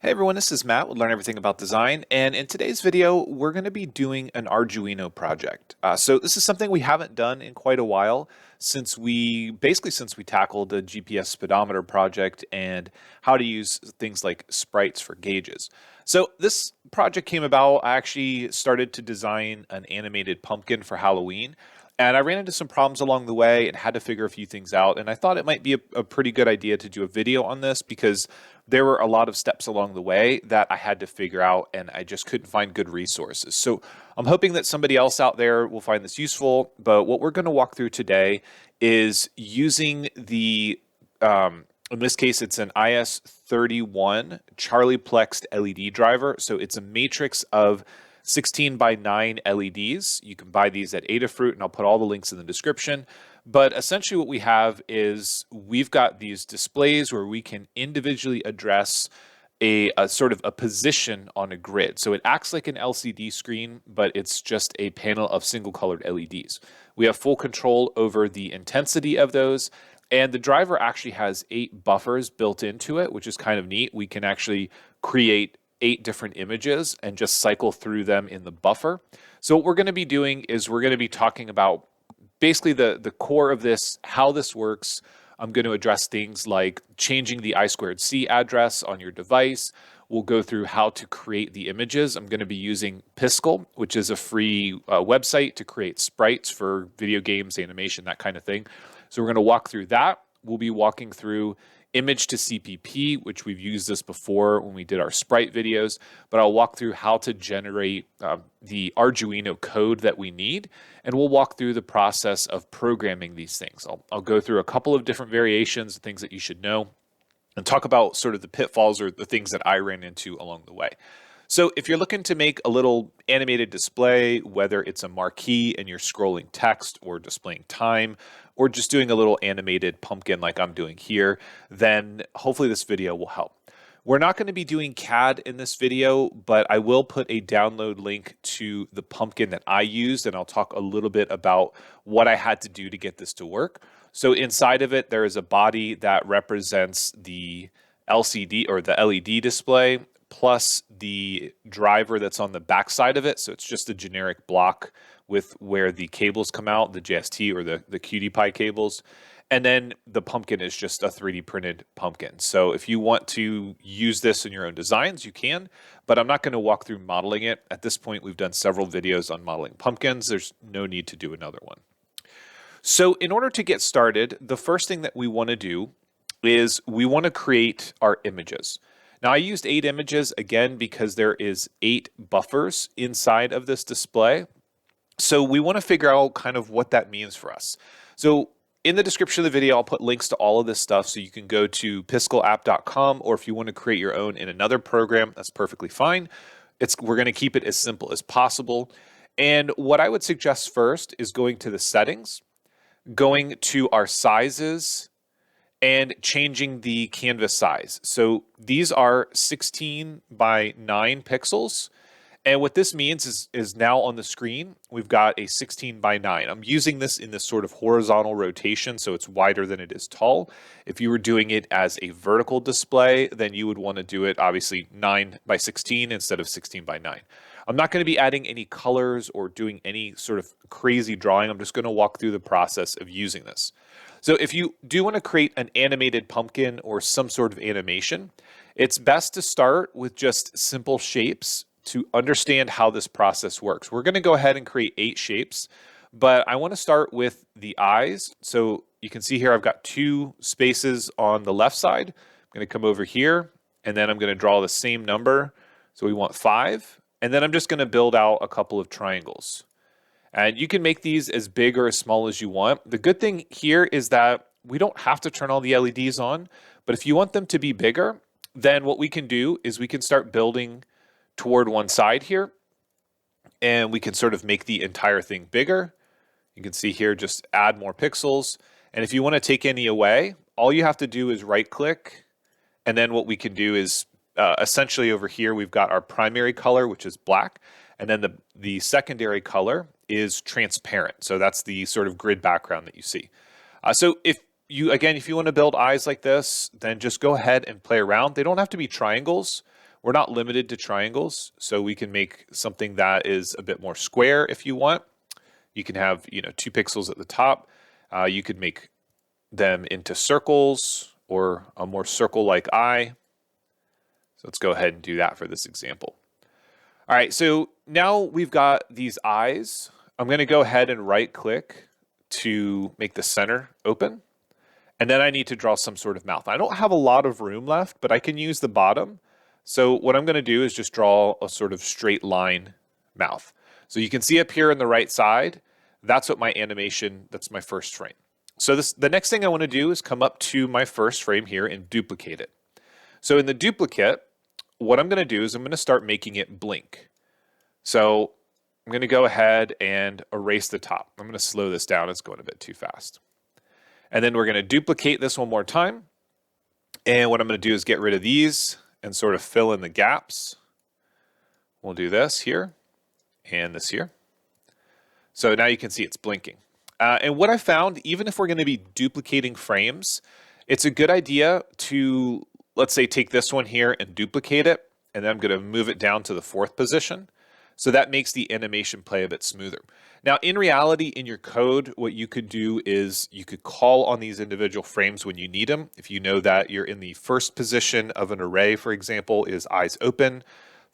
Hey everyone, this is Matt with Learn Everything About Design, and in today's video, we're going to be doing an Arduino project. So this is something we haven't done in quite a while since we tackled the GPS speedometer project and how to use things like sprites for gauges. So this project came about, I actually started to design an animated pumpkin for Halloween. And I ran into some problems along the way and had to figure a few things out. And I thought it might be a pretty good idea to do a video on this because there were a lot of steps along the way that I had to figure out and I just couldn't find good resources. So I'm hoping that somebody else out there will find this useful. But what we're going to walk through today is using in this case, it's an IS31 Charlieplexed LED driver. So it's a matrix of 16 by 9 LEDs. You can buy these at Adafruit, and I'll put all the links in the description. But essentially what we have is we've got these displays where we can individually address a sort of a position on a grid. So it acts like an LCD screen, but it's just a panel of single colored LEDs. We have full control over the intensity of those. And the driver actually has 8 buffers built into it, which is kind of neat. We can actually create 8 different images and just cycle through them in the buffer. So what we're going to be doing is we're going to be talking about basically the core of this, how this works. I'm going to address things like changing the I2C address on your device. We'll go through how to create the images. I'm going to be using Piskel, which is a free website to create sprites for video games, animation, that kind of thing. So we're going to walk through that. We'll be walking through image to CPP, which we've used this before when we did our sprite videos, but I'll walk through how to generate the Arduino code that we need, and we'll walk through the process of programming these things. I'll go through a couple of different variations, things that you should know, and talk about sort of the pitfalls or the things that I ran into along the way. So if you're looking to make a little animated display, whether it's a marquee and you're scrolling text or displaying time, or just doing a little animated pumpkin like I'm doing here, then hopefully this video will help. We're not going to be doing CAD in this video, but I will put a download link to the pumpkin that I used, and I'll talk a little bit about what I had to do to get this to work. So inside of it, there is a body that represents the LCD or the LED display, plus the driver that's on the back side of it. So it's just a generic block with where the cables come out, the JST or the QTPY cables. And then the pumpkin is just a 3D printed pumpkin. So if you want to use this in your own designs, you can, but I'm not going to walk through modeling it. At this point, we've done several videos on modeling pumpkins. There's no need to do another one. So in order to get started, the first thing that we want to do is we want to create our images. Now I used 8 images again because there is 8 buffers inside of this display. So we want to figure out kind of what that means for us. So in the description of the video, I'll put links to all of this stuff so you can go to piskelapp.com, or if you want to create your own in another program, that's perfectly fine. We're going to keep it as simple as possible. And what I would suggest first is going to the settings, going to our sizes, and changing the canvas size. So these are 16 by 9 pixels. And what this means is now on the screen, we've got a 16 by 9. I'm using this in this sort of horizontal rotation, so it's wider than it is tall. If you were doing it as a vertical display, then you would want to do it obviously 9 by 16 instead of 16 by 9. I'm not going to be adding any colors or doing any sort of crazy drawing. I'm just going to walk through the process of using this. So if you do want to create an animated pumpkin or some sort of animation, it's best to start with just simple shapes to understand how this process works. We're going to go ahead and create 8 shapes, but I want to start with the eyes. So you can see here I've got 2 spaces on the left side. I'm going to come over here, and then I'm going to draw the same number. So we want 5, and then I'm just going to build out a couple of triangles. And you can make these as big or as small as you want. The good thing here is that we don't have to turn all the LEDs on, but if you want them to be bigger, then what we can do is we can start building toward one side here, and we can sort of make the entire thing bigger. You can see here, just add more pixels. And if you want to take any away, all you have to do is right click. And then what we can do is essentially over here, we've got our primary color, which is black. And then the secondary color is transparent. So that's the sort of grid background that you see. So if you want to build eyes like this, then just go ahead and play around. They don't have to be triangles. We're not limited to triangles, so we can make something that is a bit more square if you want. You can have, 2 pixels at the top. You could make them into circles or a more circle-like eye. So let's go ahead and do that for this example. All right, so now we've got these eyes. I'm going to go ahead and right-click to make the center open. And then I need to draw some sort of mouth. I don't have a lot of room left, but I can use the bottom. So what I'm going to do is just draw a sort of straight line mouth. So you can see up here on the right side, that's what my animation, that's my first frame. So the next thing I want to do is come up to my first frame here and duplicate it. So in the duplicate, what I'm going to do is I'm going to start making it blink. So I'm going to go ahead and erase the top. I'm going to slow this down. It's going a bit too fast. And then we're going to duplicate this one more time. And what I'm going to do is get rid of these and sort of fill in the gaps. We'll do this here and this here. So now you can see it's blinking. And what I found, even if we're going to be duplicating frames, it's a good idea to, let's say, take this one here and duplicate it. And then I'm going to move it down to the 4th position. So that makes the animation play a bit smoother. Now, in reality, in your code, what you could do is you could call on these individual frames when you need them. If you know that you're in the 1st position of an array, for example, is eyes open,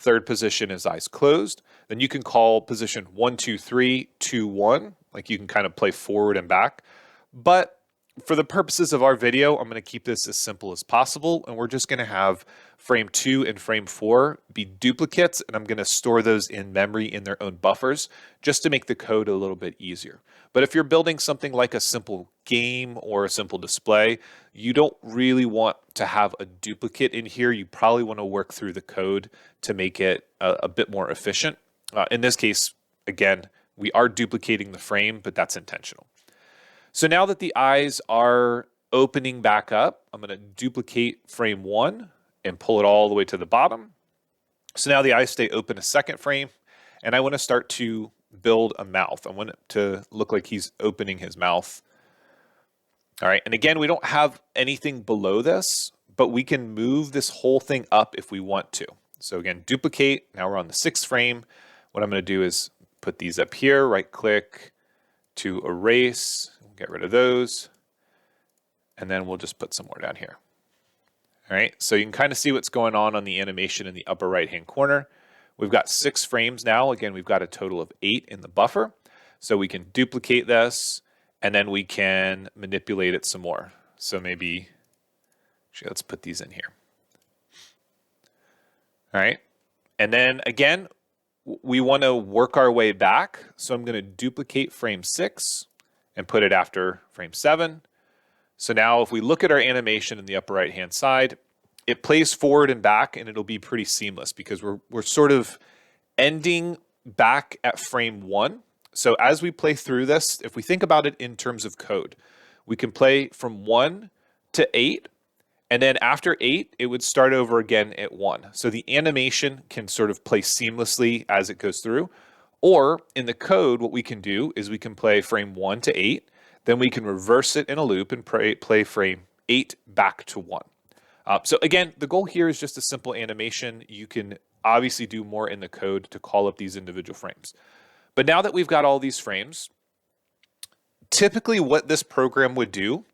3rd position is eyes closed, then you can call position 1, 2, 3, 2, 1. Like you can kind of play forward and back. But for the purposes of our video, I'm going to keep this as simple as possible, and we're just going to have frame 2 and frame 4 be duplicates, and I'm going to store those in memory in their own buffers just to make the code a little bit easier. But if you're building something like a simple game or a simple display, you don't really want to have a duplicate in here. You probably want to work through the code to make it a bit more efficient. In this case, again, we are duplicating the frame, but that's intentional. So now that the eyes are opening back up, I'm going to duplicate frame 1 and pull it all the way to the bottom. So now the eyes stay open a 2nd frame, and I want to start to build a mouth. I want it to look like he's opening his mouth. All right, and again, we don't have anything below this, but we can move this whole thing up if we want to. So again, duplicate. Now we're on the 6th frame. What I'm going to do is put these up here, right-click to erase. Get rid of those, and then we'll just put some more down here. All right, so you can kind of see what's going on the animation in the upper right-hand corner. We've got 6 frames now. Again, we've got a total of 8 in the buffer. So we can duplicate this, and then we can manipulate it some more. So maybe, actually, let's put these in here. All right, and then again, we want to work our way back. So I'm going to duplicate frame 6. And put it after frame 7. So now if we look at our animation in the upper right hand side, it plays forward and back, and it'll be pretty seamless because we're sort of ending back at frame 1. So as we play through this, if we think about it in terms of code, we can play from 1 to 8, and then after 8, it would start over again at 1. So the animation can sort of play seamlessly as it goes through. Or in the code, what we can do is we can play frame 1 to 8, then we can reverse it in a loop and play frame 8 back to 1. So again, the goal here is just a simple animation. You can obviously do more in the code to call up these individual frames. But now that we've got all these frames, typically what this program would do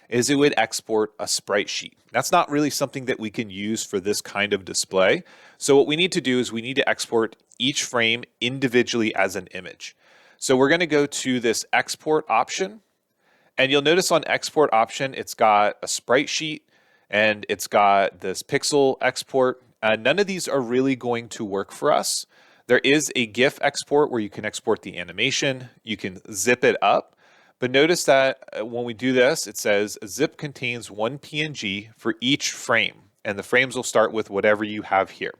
is it would export a sprite sheet. That's not really something that we can use for this kind of display. So what we need to do is we need to export each frame individually as an image. So we're going to go to this export option, and you'll notice on export option, it's got a sprite sheet and it's got this pixel export. None of these are really going to work for us. There is a GIF export where you can export the animation. You can zip it up. But notice that when we do this, it says a zip contains 1 PNG for each frame, and the frames will start with whatever you have here.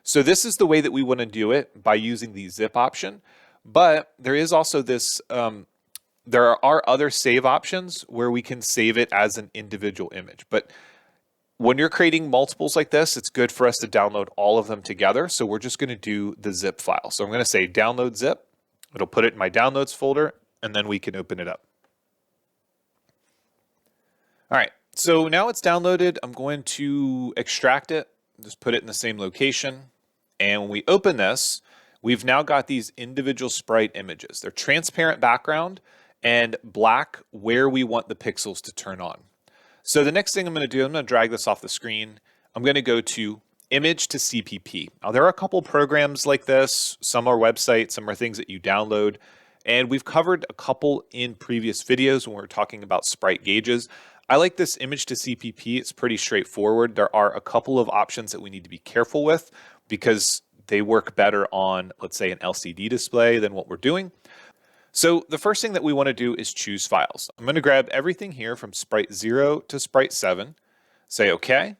So this is the way that we want to do it by using the zip option. But there is also this, there are other save options where we can save it as an individual image. But when you're creating multiples like this, it's good for us to download all of them together. So we're just going to do the zip file. So I'm going to say download zip. It'll put it in my downloads folder, and then we can open it up. All right, so now it's downloaded. I'm going to extract it just put it in the same location. And when we open this, we've now got these individual sprite images. They're transparent background and black where we want the pixels to turn on. So the next thing I'm going to do, I'm going to drag this off the screen. I'm going to go to image to CPP. Now there are a couple programs like this. Some are websites, some are things that you download. And we've covered a couple in previous videos when we were talking about sprite gauges. I like this image to CPP. It's pretty straightforward. There are a couple of options that we need to be careful with because they work better on, let's say, an LCD display than what we're doing. So the first thing that we want to do is choose files. I'm going to grab everything here from sprite 0 to sprite 7, say OK.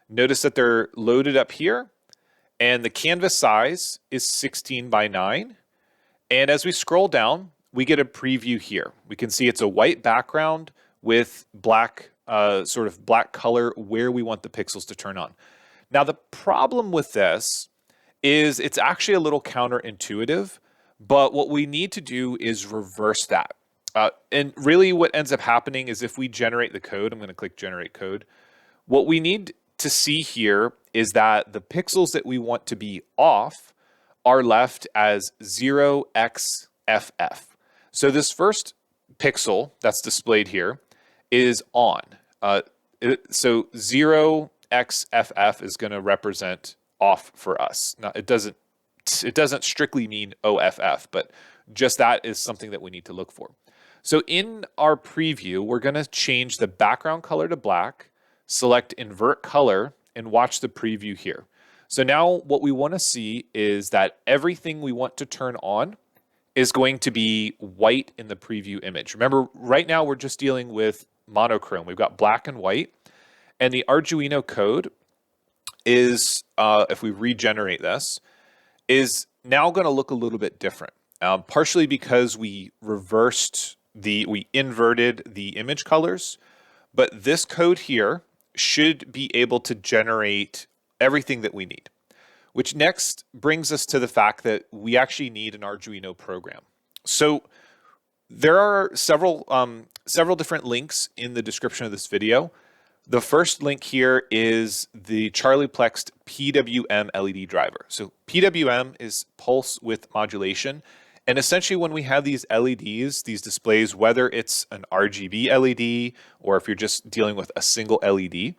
Notice that they're loaded up here, and the canvas size is 16 by 9. And as we scroll down, we get a preview here. We can see it's a white background with black, sort of black color where we want the pixels to turn on. Now the problem with this is it's actually a little counterintuitive, but what we need to do is reverse that. And really what ends up happening is if we generate the code, I'm going to click generate code. What we need to see here is that the pixels that we want to be off are left as 0xFF. So this first pixel that's displayed here is on. So 0xFF is going to represent off for us. Now it doesn't strictly mean OFF, but just that is something that we need to look for. So in our preview, we're going to change the background color to black, select invert color, and watch the preview here. So now what we want to see is that everything we want to turn on is going to be white in the preview image. Remember, right now we're just dealing with monochrome. We've got black and white, and the Arduino code is, if we regenerate this, is now going to look a little bit different. Partially because we inverted the image colors, but this code here should be able to generate everything that we need. Which next brings us to the fact that we actually need an Arduino program. So there are several different links in the description of this video. The first link here is the Charlieplexed PWM LED driver. So PWM is pulse width modulation. And essentially when we have these LEDs, these displays, whether it's an RGB LED or if you're just dealing with a single LED,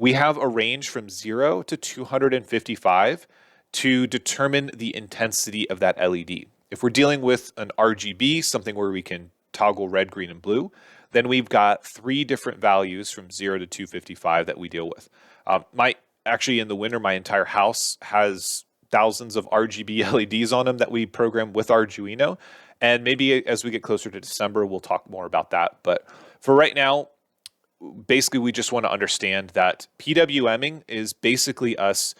we have a range from 0 to 255 to determine the intensity of that LED. If we're dealing with an RGB, something where we can toggle red, green, and blue, then we've got 3 different values from 0 to 255 that we deal with. Actually, in the winter, my entire house has thousands of RGB LEDs on them that we program with Arduino. And maybe as we get closer to December, we'll talk more about that. But for right now, basically, we just want to understand that PWMing is basically us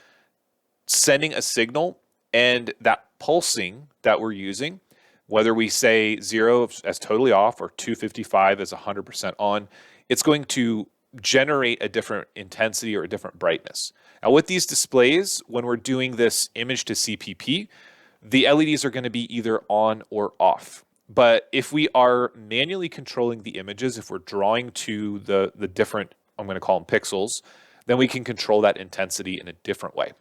sending a signal, and that pulsing that we're using, whether we say 0 as totally off or 255 as 100% on, it's going to generate a different intensity or a different brightness. Now with these displays, when we're doing this image to CPP, the LEDs are going to be either on or off. But if we are manually controlling the images, if we're drawing to the different, I'm going to call them pixels, then we can control that intensity in a different way.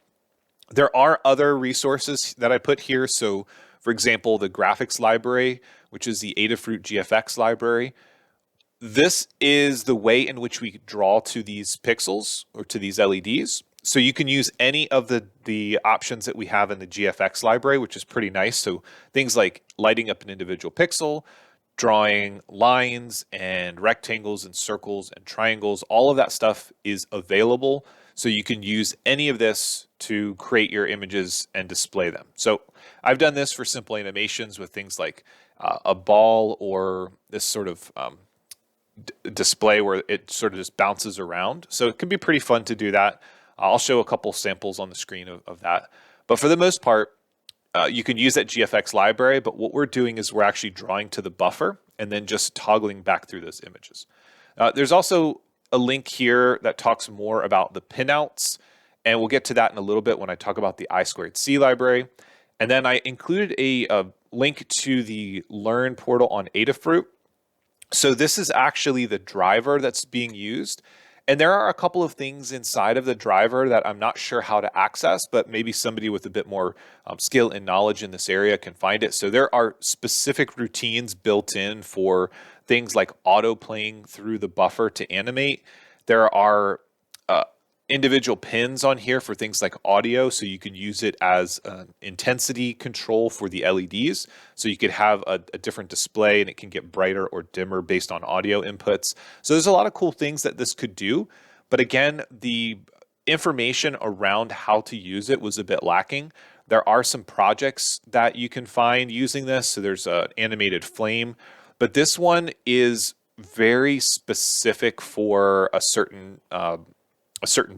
There are other resources that I put here. So for example, the graphics library, which is the Adafruit GFX library. This is the way in which we draw to these pixels or to these LEDs. So you can use any of the options that we have in the GFX library, which is pretty nice. So things like lighting up an individual pixel, drawing lines and rectangles and circles and triangles, all of that stuff is available. So you can use any of this to create your images and display them. So I've done this for simple animations with things like a ball or this sort of display where it sort of just bounces around. So it can be pretty fun to do that. I'll show a couple samples on the screen of that. But for the most part, you can use that GFX library, but what we're doing is we're actually drawing to the buffer and then just toggling back through those images. There's also a link here that talks more about the pinouts, and we'll get to that in a little bit when I talk about the I2C library. And then I included a link to the Learn portal on Adafruit. So this is actually the driver that's being used. And there are a couple of things inside of the driver that I'm not sure how to access, but maybe somebody with a bit more skill and knowledge in this area can find it. So there are specific routines built in for things like auto playing through the buffer to animate. There are individual pins on here for things like audio, so you can use it as an intensity control for the LEDs. So you could have a different display and it can get brighter or dimmer based on audio inputs. So there's a lot of cool things that this could do. But again, the information around how to use it was a bit lacking. There are some projects that you can find using this. So there's an animated flame, but this one is very specific for a certain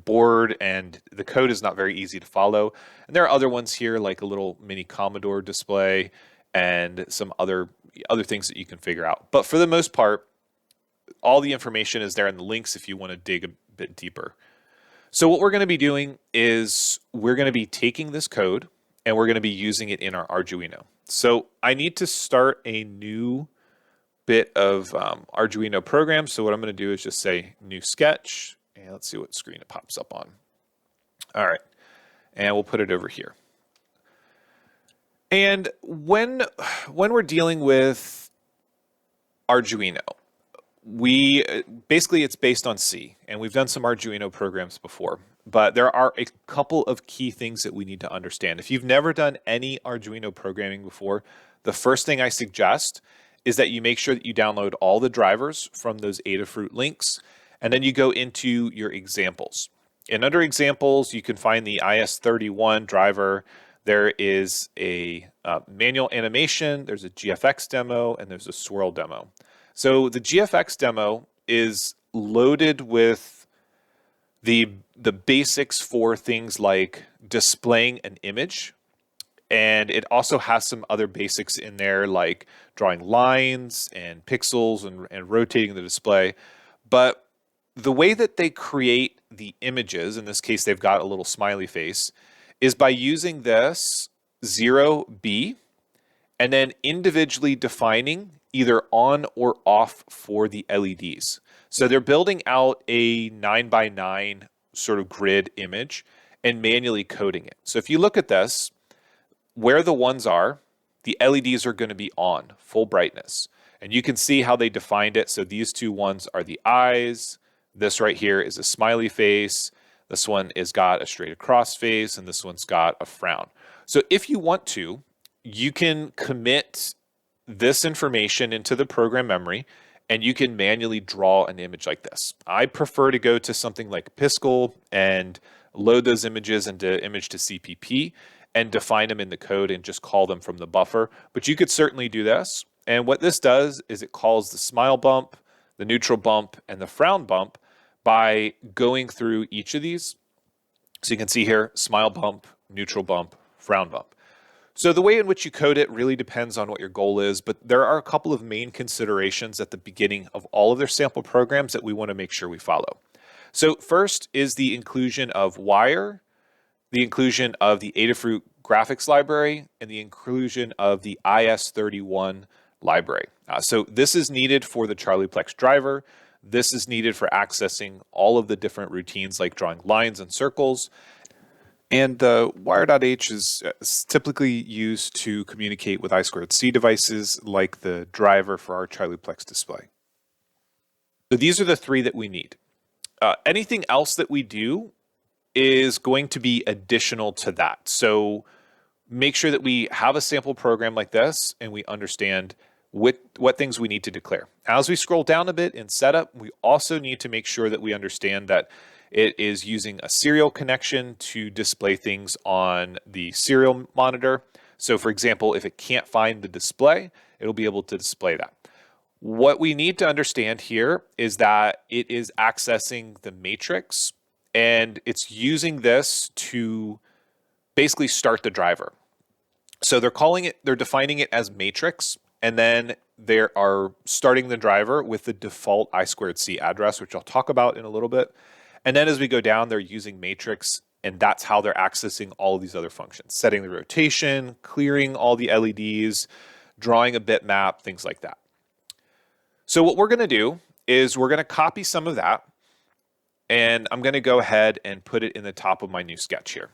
board, and the code is not very easy to follow. And there are other ones here, like a little mini Commodore display and some other things that you can figure out. But for the most part, all the information is there in the links if you want to dig a bit deeper. So what we're going to be doing is we're going to be taking this code and we're going to be using it in our Arduino. So I need to start a new bit of Arduino program. So what I'm going to do is just say new sketch. And let's see what screen it pops up on. All right, and we'll put it over here. And when we're dealing with Arduino, it's based on C, and we've done some Arduino programs before, but there are a couple of key things that we need to understand. If you've never done any Arduino programming before, the first thing I suggest is that you make sure that you download all the drivers from those Adafruit links, and then you go into your examples. And under examples, you can find the IS31 driver. There is a manual animation, there's a GFX demo, and there's a swirl demo. So the GFX demo is loaded with the basics for things like displaying an image. And it also has some other basics in there, like drawing lines and pixels and rotating the display. But the way that they create the images, in this case, they've got a little smiley face, is by using this 0B and then individually defining either on or off for the LEDs. So they're building out a 9x9 sort of grid image and manually coding it. So if you look at this, where the ones are, the LEDs are going to be on, full brightness. And you can see how they defined it. So these two ones are the eyes. This right here is a smiley face. This one is got a straight across face, and this one's got a frown. So if you want to, you can commit this information into the program memory, and you can manually draw an image like this. I prefer to go to something like Piskel and load those images into image to CPP and define them in the code and just call them from the buffer. But you could certainly do this. And what this does is it calls the smile bump, the neutral bump, and the frown bump by going through each of these. So you can see here, smile bump, neutral bump, frown bump. So the way in which you code it really depends on what your goal is, but there are a couple of main considerations at the beginning of all of their sample programs that we want to make sure we follow. So first is the inclusion of wire, the inclusion of the Adafruit graphics library, and the inclusion of the IS31 library. So this is needed for the Charlieplexed driver. This is needed for accessing all of the different routines like drawing lines and circles. And wire.h is typically used to communicate with I2C devices like the driver for our Charlieplex display. So these are the three that we need. Anything else that we do is going to be additional to that. So make sure that we have a sample program like this and we understand what things we need to declare. As we scroll down a bit in setup, we also need to make sure that we understand that it is using a serial connection to display things on the serial monitor. So for example, if it can't find the display, it'll be able to display that. What we need to understand here is that it is accessing the matrix and it's using this to basically start the driver. So they're defining it as matrix, and then they are starting the driver with the default I2C address, which I'll talk about in a little bit. And then as we go down, they're using matrix, and that's how they're accessing all of these other functions, setting the rotation, clearing all the LEDs, drawing a bitmap, things like that. So what we're going to do is we're going to copy some of that, and I'm going to go ahead and put it in the top of my new sketch here.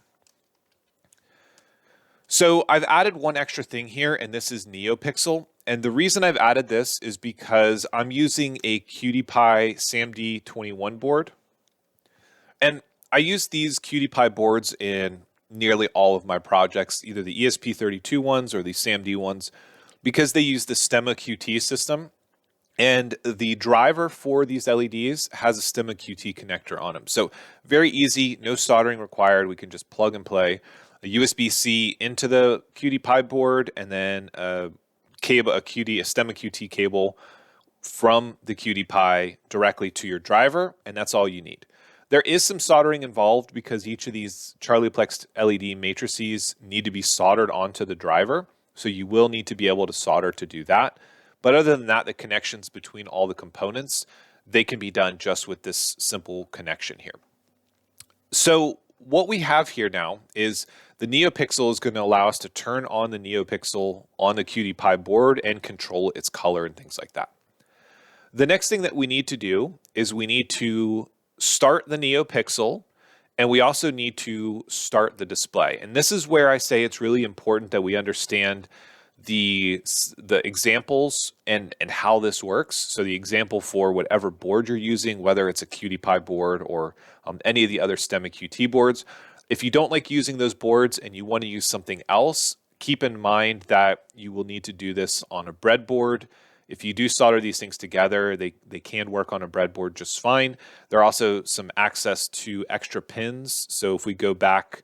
So I've added one extra thing here, and this is NeoPixel. And the reason I've added this is because I'm using a QTPY SAMD21 board. And I use these QTPY boards in nearly all of my projects, either the ESP32 ones or the SAMD ones, because they use the Stemma QT system. And the driver for these LEDs has a Stemma QT connector on them. So very easy, no soldering required. We can just plug and play a USB-C into the QTPY board, and then a cable, a Stemma QT cable from the QTPY directly to your driver, and that's all you need. There is some soldering involved because each of these Charlieplexed LED matrices need to be soldered onto the driver, so you will need to be able to solder to do that. But other than that, the connections between all the components, they can be done just with this simple connection here. So what we have here now is the NeoPixel is going to allow us to turn on the NeoPixel on the QTPY board and control its color and things like that. The next thing that we need to do is we need to start the NeoPixel, and we also need to start the display. And this is where I say it's really important that we understand the examples and how this works. So the example for whatever board you're using, whether it's a QTPY board or any of the other Stemma QT boards. If you don't like using those boards and you want to use something else, keep in mind that you will need to do this on a breadboard. If you do solder these things together, they can work on a breadboard just fine. There are also some access to extra pins. So if we go back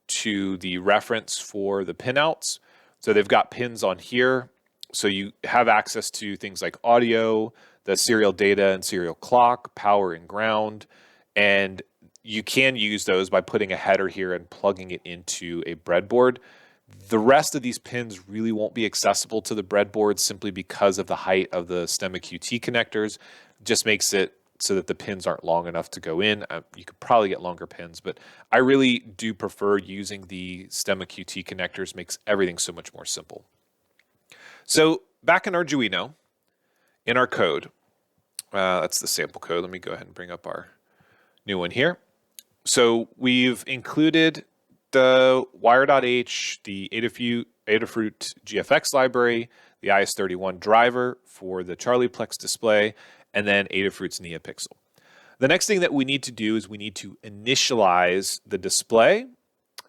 to the reference for the pinouts, so they've got pins on here. So you have access to things like audio, the serial data and serial clock, power and ground. And you can use those by putting a header here and plugging it into a breadboard. The rest of these pins really won't be accessible to the breadboard simply because of the height of the Stemma QT connectors. It just makes it so that the pins aren't long enough to go in. You could probably get longer pins, but I really do prefer using the Stemma QT connectors. Makes everything so much more simple. So back in Arduino, in our code, that's the sample code. Let me go ahead and bring up our new one here. So we've included the wire.h, the Adafruit GFX library, the IS31 driver for the Charlieplexed display, and then Adafruit's NeoPixel. The next thing that we need to do is we need to initialize the display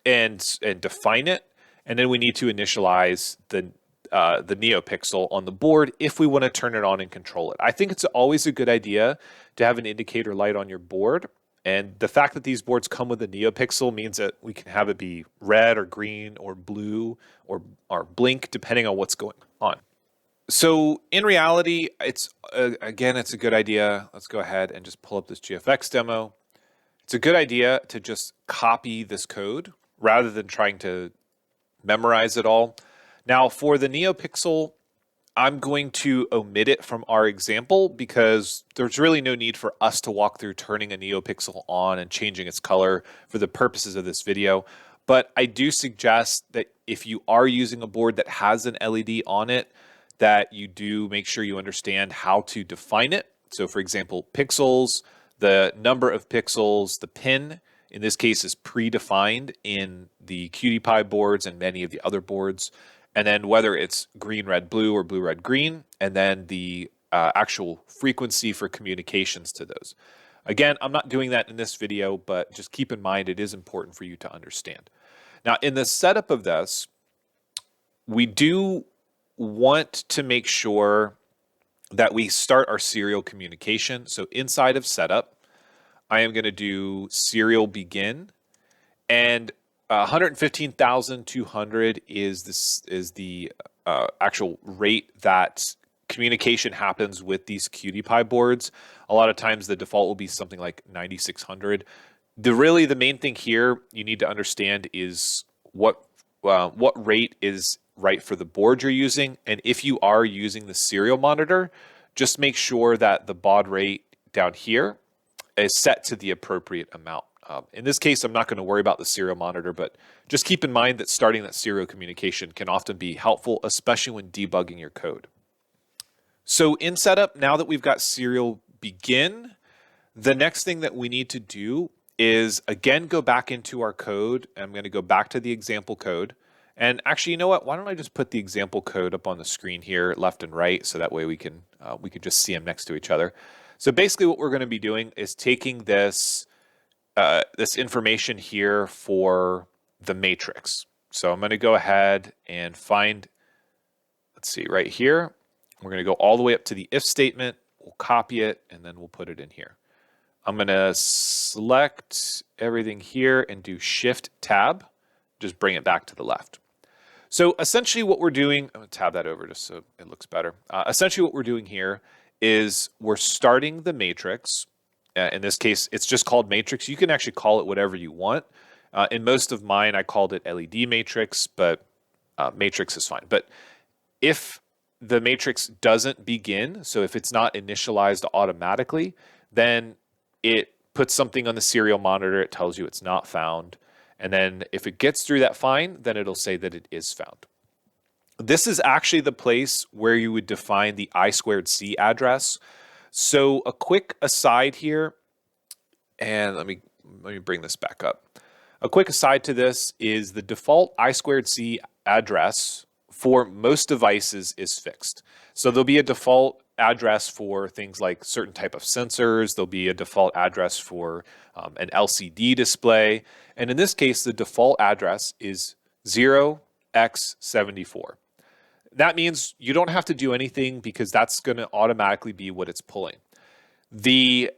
and define it, and then we need to initialize the NeoPixel on the board if we want to turn it on and control it. I think it's always a good idea to have an indicator light on your board, and the fact that these boards come with a NeoPixel means that we can have it be red or green or blue or blink depending on what's going on. So in reality, it's again, it's a good idea. Let's go ahead and just pull up this GFX demo. It's a good idea to just copy this code rather than trying to memorize it all. Now for the NeoPixel, I'm going to omit it from our example because there's really no need for us to walk through turning a NeoPixel on and changing its color for the purposes of this video. But I do suggest that if you are using a board that has an LED on it, that you do make sure you understand how to define it. So for example, pixels, the number of pixels, the pin, in this case is predefined in the QTPY boards and many of the other boards. And then whether it's green, red, blue, or blue, red, green, and then the actual frequency for communications to those. Again, I'm not doing that in this video, but just keep in mind it is important for you to understand. Now, in the setup of this, we do want to make sure that we start our serial communication. So inside of setup, I am going to do serial begin, and 115,200 is the actual rate that communication happens with these QTPY boards. A lot of times the default will be something like 9600. The main thing here you need to understand is what rate is right for the board you're using, and if you are using the serial monitor, just make sure that the baud rate down here is set to the appropriate amount. In this case, I'm not going to worry about the serial monitor, but just keep in mind that starting that serial communication can often be helpful, especially when debugging your code. So in setup, now that we've got serial begin, The next thing that we need to do is, again, go back into our code. I'm going to go back to the example code. And actually, you know what? Why don't I just put the example code up on the screen here, left and right, so that way we can just see them next to each other. So basically what we're going to be doing is taking this, this information here for the matrix. So I'm going to go ahead and find, let's see, right here. We're going to go all the way up to the if statement. We'll copy it, and then we'll put it in here. I'm going to select everything here and do Shift-Tab. Just bring it back to the left. So essentially what we're doing, I'm going to tab that over just so it looks better. Essentially what we're doing here is we're starting the matrix. In this case, it's just called matrix. You can actually call it whatever you want. In most of mine, I called it LED matrix, but matrix is fine. But if the matrix doesn't begin, so if it's not initialized automatically, then it puts something on the serial monitor. It tells you it's not found. And then if it gets through that fine, then it'll say that it is found. This is actually the place where you would define the I2C address. So a quick aside here, and let me bring this back up. A quick aside to this is the default I2C address for most devices is fixed. So there'll be a default address for things like certain type of sensors. There'll be a default address for an LCD display. And in this case, the default address is 0x74. That means you don't have to do anything because that's going to automatically be what it's pulling. The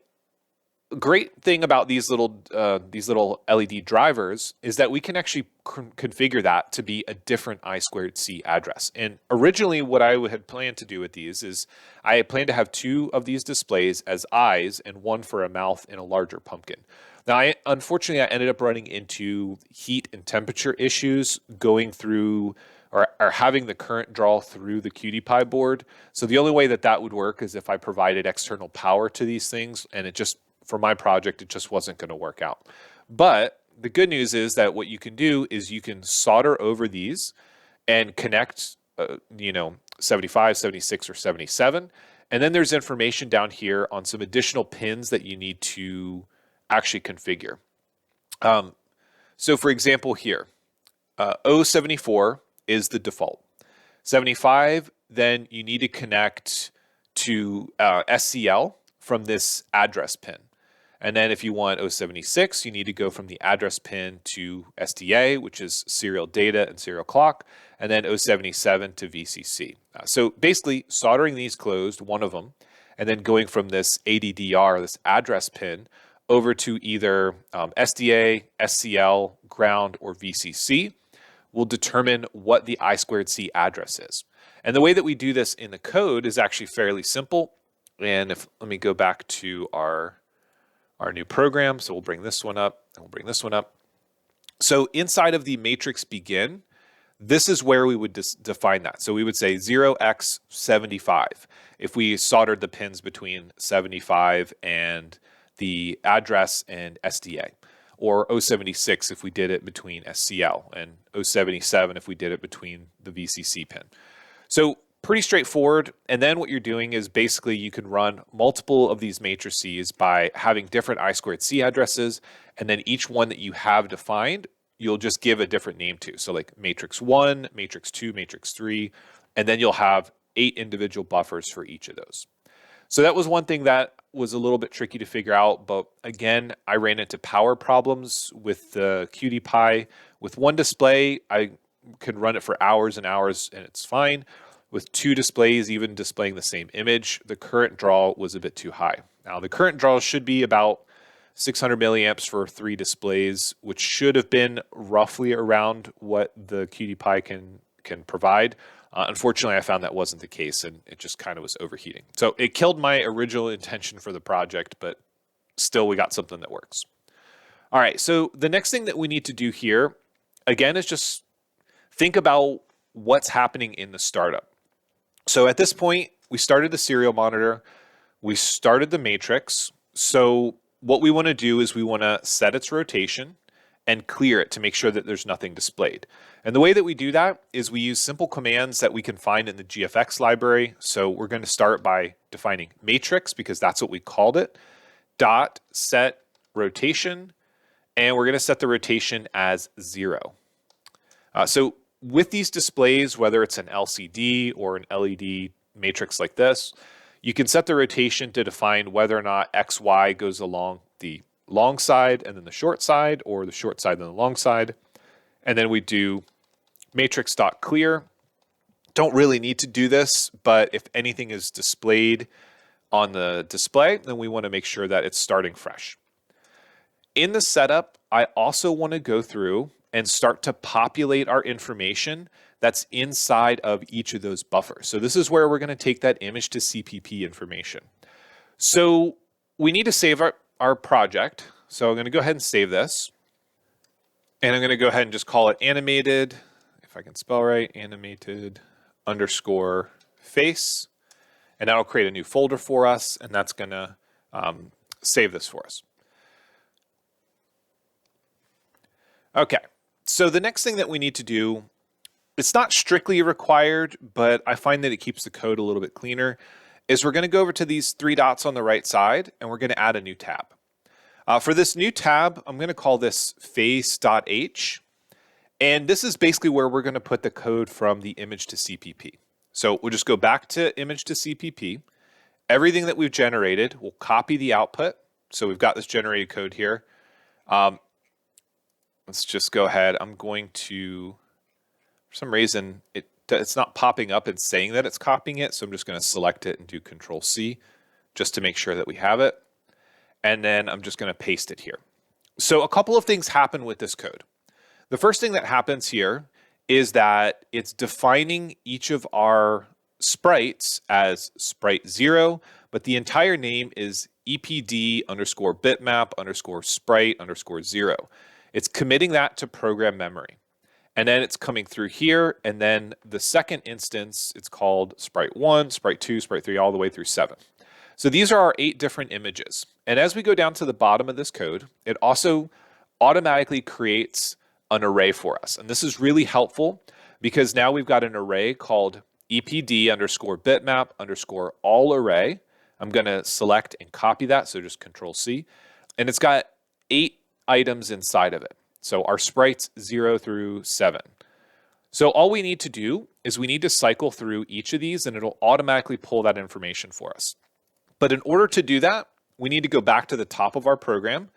great thing about these little LED drivers is that we can actually configure that to be a different I2C address. And originally what I had planned to do with these is I had planned to have 2 of these displays as eyes and 1 for a mouth and a larger pumpkin. Now, unfortunately, I ended up running into heat and temperature issues going through or having the current draw through the QTPY board. So the only way that that would work is if I provided external power to these things, and it just, for my project, it just wasn't going to work out. But the good news is that what you can do is you can solder over these and connect, 75, 76, or 77. And then there's information down here on some additional pins that you need to actually configure. So for example here, 074 is the default. 75, then you need to connect to SCL from this address pin. And then if you want 076, you need to go from the address pin to SDA, which is serial data and serial clock, and then 077 to VCC. So basically soldering these closed, one of them, and then going from this ADDR, this address pin, over to either SDA, SCL, ground, or VCC will determine what the I2C address is. And the way that we do this in the code is actually fairly simple. And let me go back to our new program. So we'll bring this one up and we'll bring this one up. So inside of the matrix begin, this is where we would define that. So we would say 0x75 if we soldered the pins between 75 and the address and SDA, or 076 if we did it between SCL, and 077 if we did it between the VCC pin. So pretty straightforward. And then what you're doing is basically you can run multiple of these matrices by having different I2C addresses, and then each one that you have defined, you'll just give a different name to. So like matrix 1, matrix 2, matrix 3, and then you'll have 8 individual buffers for each of those. So that was one thing that was a little bit tricky to figure out, but again, I ran into power problems with the QTPY. With one display, I could run it for hours and hours and it's fine. With 2 displays, even displaying the same image, the current draw was a bit too high. Now, the current draw should be about 600 milliamps for 3 displays, which should have been roughly around what the QTPY can provide. Unfortunately, I found that wasn't the case, and it just kind of was overheating. So it killed my original intention for the project, but still we got something that works. All right, so the next thing that we need to do here, again, is just think about what's happening in the startup. So at this point, we started the serial monitor, we started the matrix. So what we want to do is we want to set its rotation and clear it to make sure that there's nothing displayed. And the way that we do that is we use simple commands that we can find in the GFX library. So we're going to start by defining matrix because that's what we called it. dot set rotation, and we're going to set the rotation as 0. So with these displays, whether it's an LCD or an LED matrix like this, you can set the rotation to define whether or not XY goes along the long side and then the short side, or the short side and the long side. And then we do matrix.clear. Don't really need to do this, but if anything is displayed on the display, then we want to make sure that it's starting fresh. In the setup, I also want to go through and start to populate our information that's inside of each of those buffers. So this is where we're going to take that image to CPP information. So we need to save our project. So I'm going to go ahead and save this. And I'm going to go ahead and just call it animated, if I can spell right, animated underscore face. And that'll create a new folder for us, and that's going to save this for us. Okay, so the next thing that we need to do, it's not strictly required, but I find that it keeps the code a little bit cleaner, is we're going to go over to these 3 dots on the right side, and we're going to add a new tab. For this new tab, I'm going to call this face.h, and this is basically where we're going to put the code from the image to CPP. So we'll just go back to image to CPP. Everything that we've generated, we'll copy the output. So we've got this generated code here. Let's just go ahead. I'm going to, for some reason, it's not popping up and saying that it's copying it. So I'm just going to select it and do Control C just to make sure that we have it. And then I'm just going to paste it here. So a couple of things happen with this code. The first thing that happens here is that it's defining each of our sprites as sprite 0, but the entire name is EPD underscore bitmap underscore sprite underscore 0. It's committing that to program memory. And then it's coming through here, and then the second instance, it's called sprite 1, sprite 2, sprite 3, all the way through 7. So these are our 8 different images. And as we go down to the bottom of this code, it also automatically creates an array for us. And this is really helpful because now we've got an array called EPD underscore bitmap underscore all array. I'm going to select and copy that, so just Control C. And it's got 8 items inside of it. So our sprites 0 through 7. So all we need to do is we need to cycle through each of these, and it'll automatically pull that information for us. But in order to do that, we need to go back to the top of our program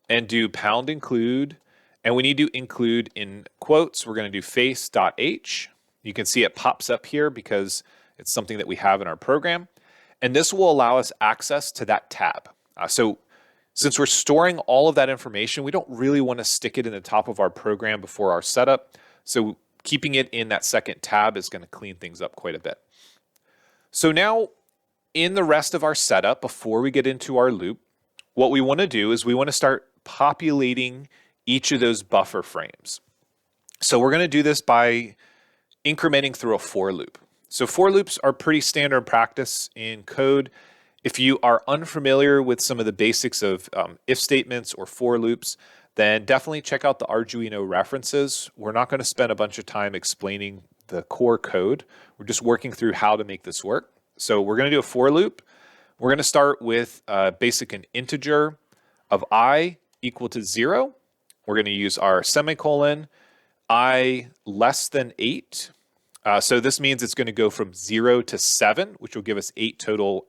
and do pound include, and we need to include in quotes, we're going to do face.h. You can see it pops up here because it's something that we have in our program. And this will allow us access to that tab. So since we're storing all of that information, we don't really want to stick it in the top of our program before our setup. So keeping it in that second tab is going to clean things up quite a bit. So now in the rest of our setup, before we get into our loop, what we want to do is we want to start populating each of those buffer frames. So we're going to do this by incrementing through a for loop. So for loops are pretty standard practice in code. If you are unfamiliar with some of the basics of if statements or for loops, then definitely check out the Arduino references. We're not going to spend a bunch of time explaining the core code. We're just working through how to make this work. So we're going to do a for loop. We're going to start with basic an integer of I equal to 0. We're going to use our semicolon, I less than 8. So this means it's going to go from 0 to 7, which will give us 8 total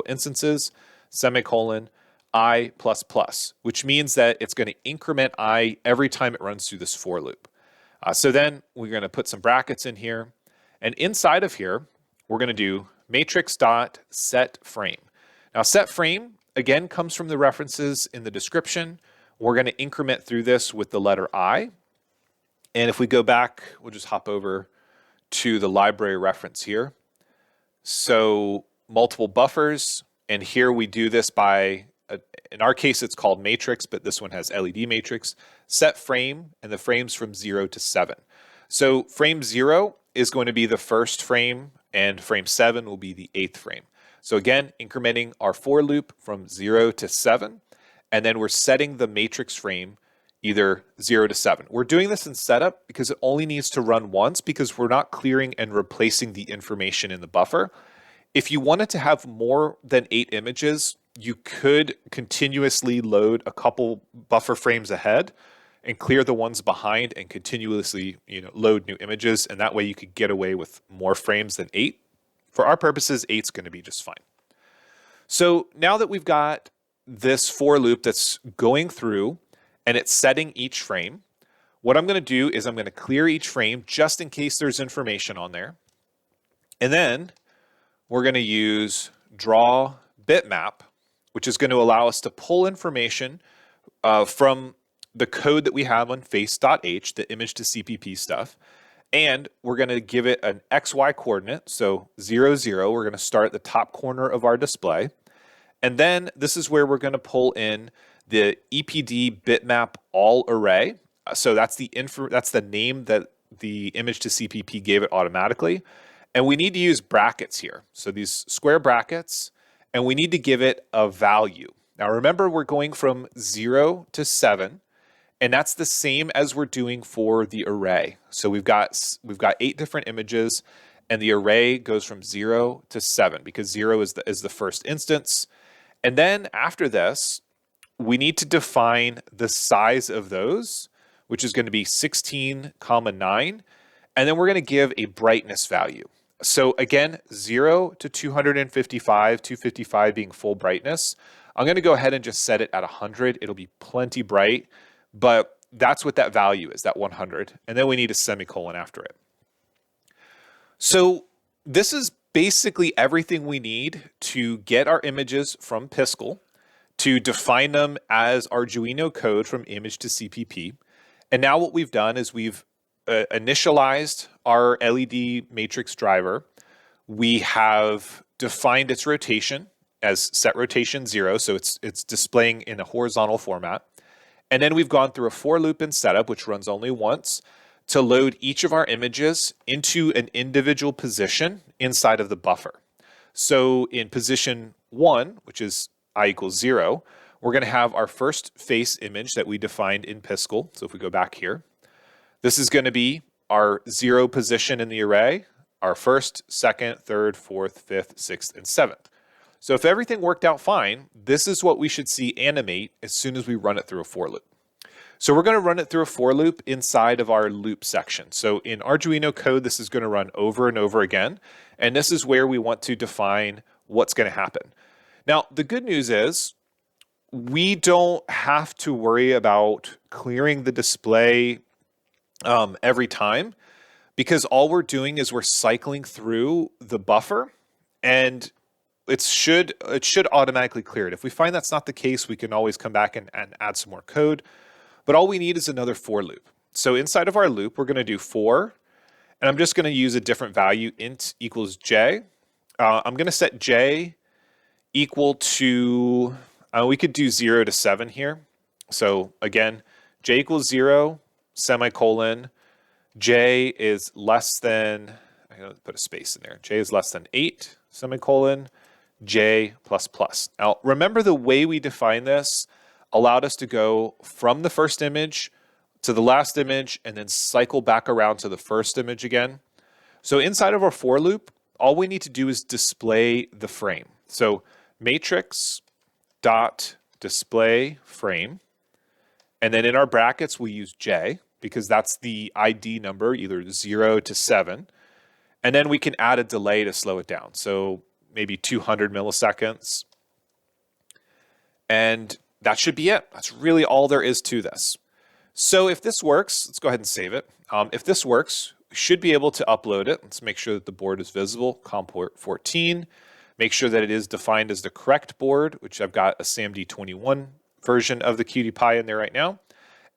instances, semicolon, I plus plus, which means that it's going to increment I every time it runs through this for loop. So then we're going to put some brackets in here. And inside of here, we're going to do matrix.setFrame. Now setFrame, again, comes from the references in the description. We're going to increment through this with the letter I. And if we go back, we'll just hop over to the library reference here. So multiple buffers, and here we do this by, in our case it's called matrix, but this one has LED matrix, set frame, and the frames from 0 to 7. So frame 0 is going to be the first frame, and frame 7 will be the 8th frame. So again, incrementing our for loop from 0 to 7, and then we're setting the matrix frame either 0 to 7. We're doing this in setup because it only needs to run once because we're not clearing and replacing the information in the buffer. If you wanted to have more than 8 images, you could continuously load a couple buffer frames ahead and clear the ones behind and continuously, load new images. And that way you could get away with more frames than 8. For our purposes, 8's going to be just fine. So now that we've got this for loop that's going through and it's setting each frame, what I'm going to do is I'm going to clear each frame just in case there's information on there. And then we're going to use draw bitmap, which is going to allow us to pull information from the code that we have on face.h, the image to CPP stuff. And we're going to give it an XY coordinate. So 0, 0, we're going to start at the top corner of our display. And then this is where we're going to pull in the EPD bitmap all array. So that's the name that the image to CPP gave it automatically. And we need to use brackets here. So these square brackets, and we need to give it a value. Now remember, we're going from 0 to 7, and that's the same as we're doing for the array. So we've got 8 different images, and the array goes from 0 to 7 because 0 is the first instance. And then after this, we need to define the size of those, which is going to be 16, 9, and then we're going to give a brightness value. So again, 0 to 255, 255 being full brightness. I'm going to go ahead and just set it at 100. It'll be plenty bright, but that's what that value is, that 100. And then we need a semicolon after it. So this is basically everything we need to get our images from Piskel, to define them as Arduino code from image to CPP. And now what we've done is we've initialized our LED matrix driver. We have defined its rotation as set rotation 0, so it's displaying in a horizontal format. And then we've gone through a for loop in setup, which runs only once, to load each of our images into an individual position inside of the buffer. So in position 1, which is I equals 0, we're going to have our first face image that we defined in Piskel. So if we go back here, this is going to be our 0 position in the array, our first, second, third, fourth, fifth, sixth, and seventh. So if everything worked out fine, this is what we should see animate as soon as we run it through a for loop. So we're going to run it through a for loop inside of our loop section. So in Arduino code, this is going to run over and over again. And this is where we want to define what's going to happen. Now, the good news is we don't have to worry about clearing the display every time, because all we're doing is we're cycling through the buffer, and it should automatically clear it. If we find that's not the case, we can always come back and add some more code. But all we need is another for loop. So inside of our loop, we're going to do for, and I'm just going to use a different value, int equals j. I'm going to set j equal to, we could do 0 to 7 here. So again, j equals 0, semicolon, j is less than, I'm going to put a space in there, j is less than 8, semicolon, j plus plus. Now remember, the way we define this allowed us to go from the first image to the last image and then cycle back around to the first image again. So inside of our for loop, all we need to do is display the frame. So matrix dot display frame, and then in our brackets we use j because that's the ID number, either 0 to 7, and then we can add a delay to slow it down. So maybe 200 milliseconds, and that should be it. That's really all there is to this. So if this works, let's go ahead and save it. If this works, we should be able to upload it. Let's make sure that the board is visible, COM port 14. Make sure that it is defined as the correct board, which I've got a SAMD21 version of the QTPY in there right now.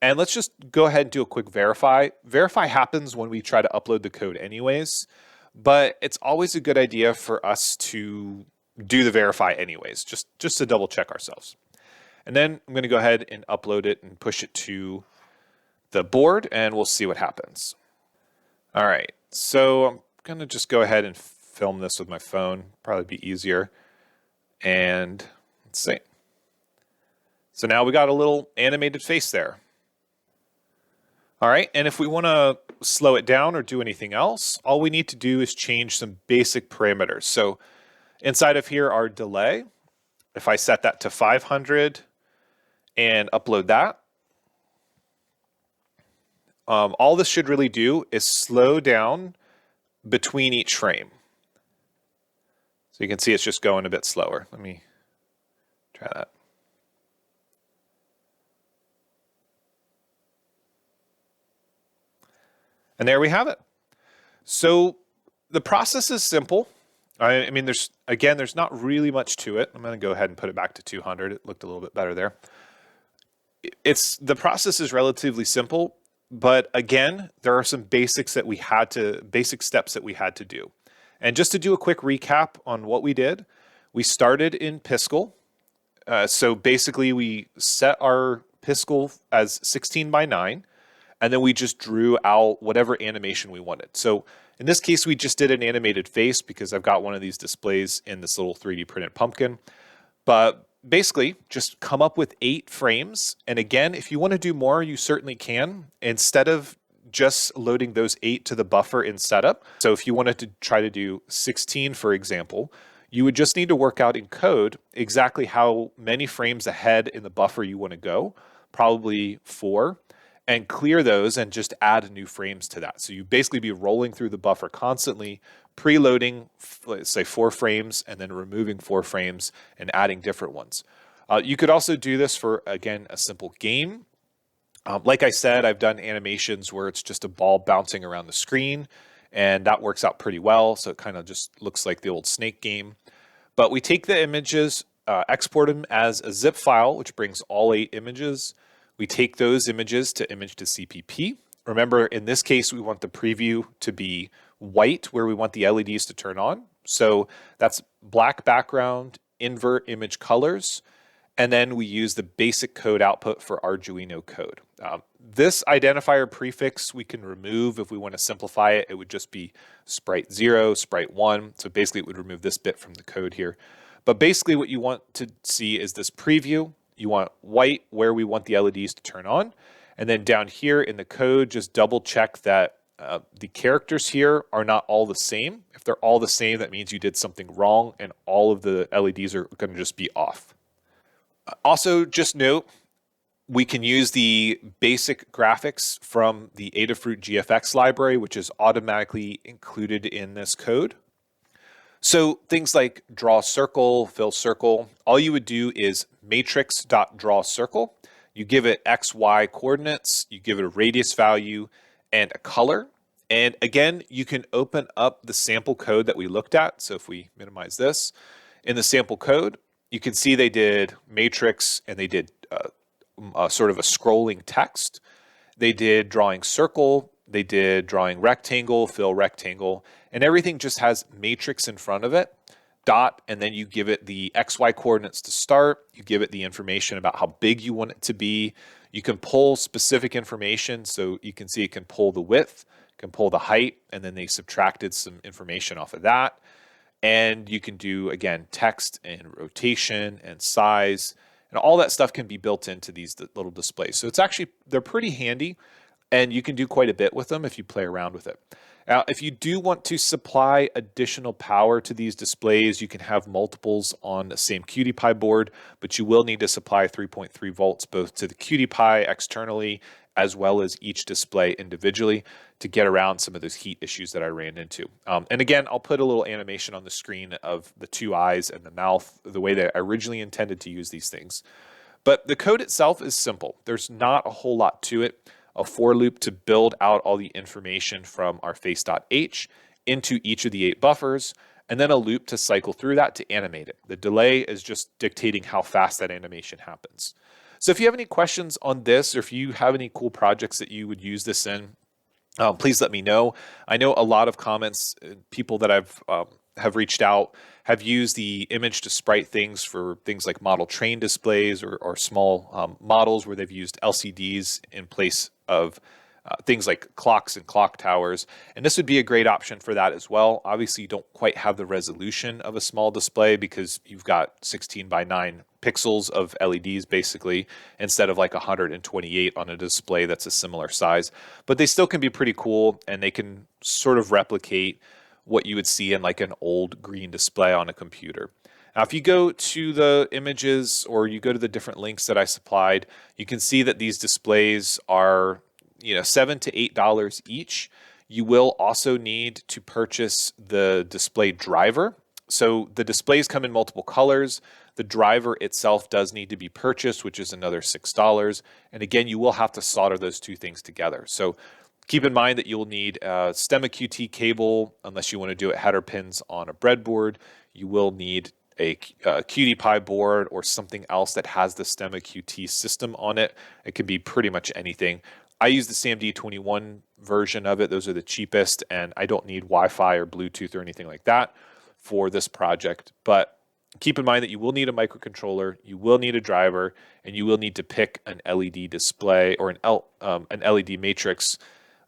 And let's just go ahead and do a quick verify. Verify happens when we try to upload the code anyways, but it's always a good idea for us to do the verify anyways, just to double check ourselves. And then I'm going to go ahead and upload it and push it to the board, and we'll see what happens. All right, so I'm going to just go ahead and film this with my phone, probably be easier. And let's see. So now we got a little animated face there. All right, and if we want to slow it down or do anything else, all we need to do is change some basic parameters. So inside of here, our delay, if I set that to 500 and upload that, all this should really do is slow down between each frame. So you can see it's just going a bit slower. Let me try that. And there we have it. So the process is simple. I mean, there's not really much to it. I'm going to go ahead and put it back to 200. It looked a little bit better there. The process is relatively simple, but again, there are some basic steps that we had to do. And just to do a quick recap on what we did, we started in Piskel. So basically, we set our Piskel as 16 by 9, and then we just drew out whatever animation we wanted. So in this case, we just did an animated face because I've got one of these displays in this little 3D printed pumpkin. But basically, just come up with 8 frames. And again, if you want to do more, you certainly can. Instead of just loading those 8 to the buffer in setup. So if you wanted to try to do 16, for example, you would just need to work out in code exactly how many frames ahead in the buffer you want to go, probably 4, and clear those and just add new frames to that. So you basically be rolling through the buffer constantly, preloading, let's say 4 frames, and then removing 4 frames and adding different ones. You could also do this for, again, a simple game. Like I said, I've done animations where it's just a ball bouncing around the screen, and that works out pretty well. So it kind of just looks like the old Snake game. But we take the images, export them as a zip file, which brings all 8 images. We take those images to image to CPP. Remember, in this case, we want the preview to be white, where we want the LEDs to turn on. So that's black background, invert image colors, and then we use the basic code output for Arduino code. This identifier prefix we can remove if we want to simplify it. It would just be sprite 0, sprite 1. So basically it would remove this bit from the code here. But basically what you want to see is this preview. You want white where we want the LEDs to turn on. And then down here in the code, just double check that the characters here are not all the same. If they're all the same, that means you did something wrong and all of the LEDs are going to just be off. Also, just note, we can use the basic graphics from the Adafruit GFX library, which is automatically included in this code. So things like draw circle, fill circle, all you would do is matrix.drawCircle. You give it X, Y coordinates, you give it a radius value and a color. And again, you can open up the sample code that we looked at. So if we minimize this, in the sample code, you can see they did matrix and they did sort of a scrolling text. They did drawing circle, they did drawing rectangle, fill rectangle, and everything just has matrix in front of it, dot, and then you give it the XY coordinates to start. You give it the information about how big you want it to be. You can pull specific information. So you can see it can pull the width, can pull the height, and then they subtracted some information off of that. And you can do, again, text and rotation and size, and all that stuff can be built into these little displays. So it's actually, they're pretty handy, and you can do quite a bit with them if you play around with it. Now, if you do want to supply additional power to these displays, you can have multiples on the same QTPY board, but you will need to supply 3.3 volts both to the QTPY externally as well as each display individually to get around some of those heat issues that I ran into. And again, I'll put a little animation on the screen of the 2 eyes and the mouth, the way that I originally intended to use these things. But the code itself is simple. There's not a whole lot to it. A for loop to build out all the information from our face.h into each of the 8 buffers, and then a loop to cycle through that to animate it. The delay is just dictating how fast that animation happens. So if you have any questions on this, or if you have any cool projects that you would use this in, please let me know. I know a lot of comments, people that have reached out have used the image to sprite things for things like model train displays or small models where they've used LCDs in place of things like clocks and clock towers. And this would be a great option for that as well. Obviously, you don't quite have the resolution of a small display because you've got 16 by 9 pixels of LEDs basically, instead of like 128 on a display that's a similar size. But they still can be pretty cool, and they can sort of replicate what you would see in like an old green display on a computer. Now, if you go to the images or you go to the different links that I supplied, you can see that these displays are, $7 to $8 each. You will also need to purchase the display driver. So the displays come in multiple colors. The driver itself does need to be purchased, which is another $6. And again, you will have to solder those two things together. So keep in mind that you'll need a stemma QT cable, unless you want to do it header pins on a breadboard. You will need a QTPY board or something else that has the stemma QT system on it. It can be pretty much anything. I use the CMD21 version of it. Those are the cheapest, and I don't need Wi-Fi or Bluetooth or anything like that for this project. But keep in mind that you will need a microcontroller, you will need a driver, and you will need to pick an LED display or an LED matrix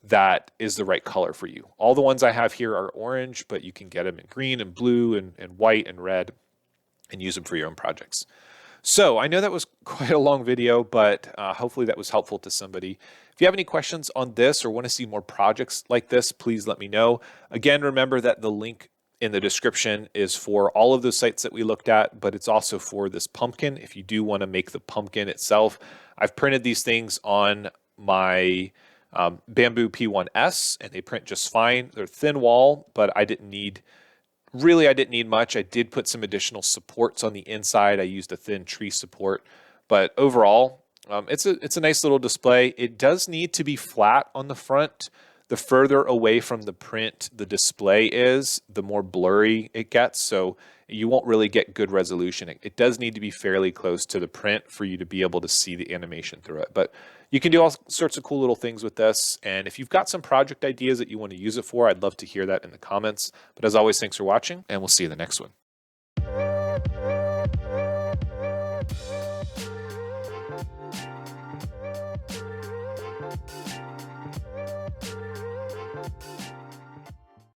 that is the right color for you. All the ones I have here are orange, but you can get them in green and blue and white and red and use them for your own projects. So I know that was quite a long video, but hopefully that was helpful to somebody. If you have any questions on this or want to see more projects like this, please let me know. Again, remember that the link in the description is for all of those sites that we looked at, but it's also for this pumpkin. If you do want to make the pumpkin itself, I've printed these things on my Bamboo P1S, and they print just fine. They're thin wall, but I didn't need much. I did put some additional supports on the inside. I used a thin tree support, but overall, it's a nice little display. It does need to be flat on the front. The further away from the print the display is, the more blurry it gets, so you won't really get good resolution. It does need to be fairly close to the print for you to be able to see the animation through it. But you can do all sorts of cool little things with this, and if you've got some project ideas that you want to use it for, I'd love to hear that in the comments. But as always, thanks for watching, and we'll see you in the next one.